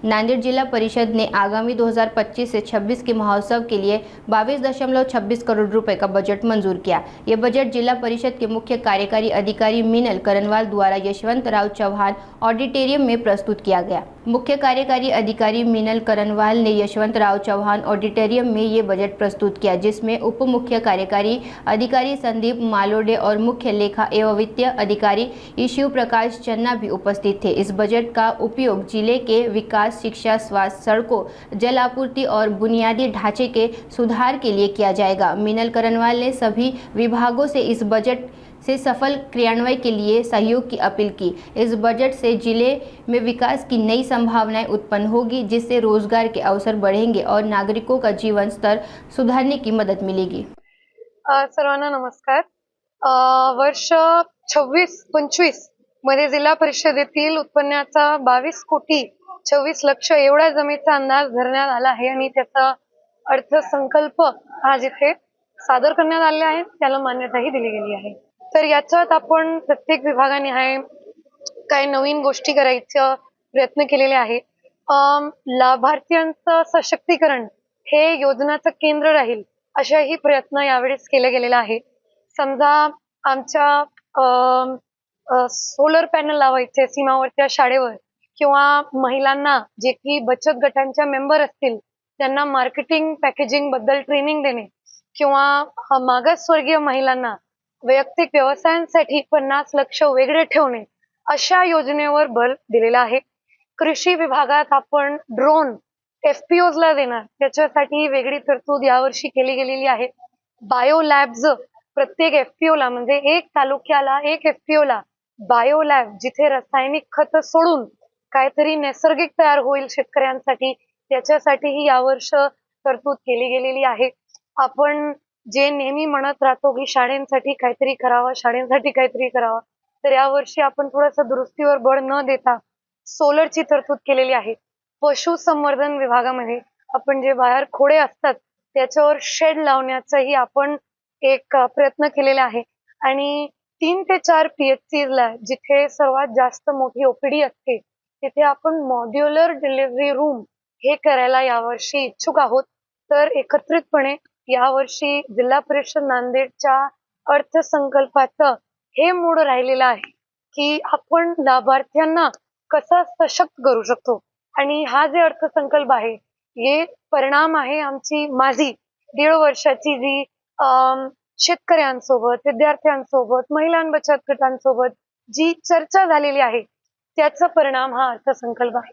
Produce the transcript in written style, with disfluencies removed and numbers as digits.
नांदेड़ जिला परिषद ने आगामी 2025 से 26 के महोत्सव के लिए 22.26 करोड़ रुपए का बजट मंजूर किया। ये बजट जिला परिषद के मुख्य कार्यकारी अधिकारी मीनल करनवाल द्वारा यशवंतराव चौहान ऑडिटोरियम में प्रस्तुत किया गया। मुख्य कार्यकारी अधिकारी मीनल करनवाल ने यशवंतराव चौहान ऑडिटोरियम में ये बजट प्रस्तुत किया, जिसमें उप मुख्य कार्यकारी अधिकारी संदीप मालोडे और मुख्य लेखा एवं वित्तीय अधिकारी शिव प्रकाश चन्ना भी उपस्थित थे। इस बजट का उपयोग जिले के विकास, शिक्षा, स्वास्थ्य, सड़कों, जल आपूर्ति और बुनियादी ढांचे के सुधार के लिए किया जाएगा। मीनल करनवाल ने सभी विभागों से इस बजट से सफल क्रियान्वयन के लिए सहयोग की अपील की। इस बजट से जिले में विकास की नई संभावनाएं उत्पन्न होगी, जिससे रोजगार के अवसर बढ़ेंगे और नागरिकों का जीवन स्तर सुधारने की मदद मिलेगी। सर्वांना नमस्कार। वर्ष 26-25 मध्ये जिल्हा परिषदेतील उत्पन्नाचा 22 कोटी 26 लक्ष एवढ्या जमीचा अंदाज धरण्यात आला आहे आणि त्याचा अर्थसंकल्प आज इथे सादर करण्यात आले आहे, त्याला मान्यताही दिली गेली आहे। तर याच्यात आपण प्रत्येक विभागाने काही नवीन गोष्टी करायचा प्रयत्न केलेले आहे। लाभार्थ्यांचं सशक्तीकरण हे योजनाचं केंद्र राहील अशाही प्रयत्न यावेळेस केले गेलेला आहे। समजा आमच्या सोलर पॅनल लावायचे सीमावर्ती शाळेवर किंवा महिलांना जे की बचत गटांच्या मेंबर असतील त्यांना मार्केटिंग पॅकेजिंग बद्दल ट्रेनिंग देणे किंवा मागासवर्गीय महिलांना वैयक्तिक व्यवसायांसाठी 50 लक्ष वेगळे ठेवणे अशा योजनेवर भर दिलेला आहे। कृषी विभागात आपण ड्रोन FPOs ला देणार, त्याच्यासाठी वेगळी तरतूद यावर्षी केली गेलेली आहे। बायो लॅब्स प्रत्येक FPO ला म्हणजे एक तालुक्याला एक FPO ला बायो लॅब जिथे रासायनिक खत सोडून काहीतरी नैसर्गिक तयार होईल शेतकऱ्यांसाठी, त्याच्यासाठीही यावर्ष तरतूद केली गेलेली आहे। आपण जे नेहमी म्हणत राहतो की शाळेंसाठी काहीतरी करावं, शाळेंसाठी काहीतरी करावं, तर यावर्षी आपण थोडंसं दुरुस्तीवर बळ न देता सोलरची तरतूद केलेली आहे। पशुसंवर्धन विभागामध्ये आपण जे बाहेर खोडे असतात त्याच्यावर शेड लावण्याचाही आपण एक प्रयत्न केलेला आहे आणि 3 ते 4 PHCs ला जिथे सर्वात जास्त मोठी OPD असते तिथे आपण मॉड्युलर डिलिव्हरी रूम हे करायला यावर्षी इच्छुक आहोत। तर एकत्रितपणे यावर्षी जिल्हा परिषद नांदेडच्या अर्थसंकल्पाचं हे मूळ राहिलेलं आहे की आपण लाभार्थ्यांना कसं सशक्त करू शकतो आणि हा जे अर्थसंकल्प आहे हे परिणाम आहे माझी 1.5 वर्षाची जी शेतकऱ्यांसोबत, विद्यार्थ्यांसोबत, महिला बचत गटांसोबत जी चर्चा झालेली आहे त्याचा परिणाम हा अर्थसंकल्प आहे।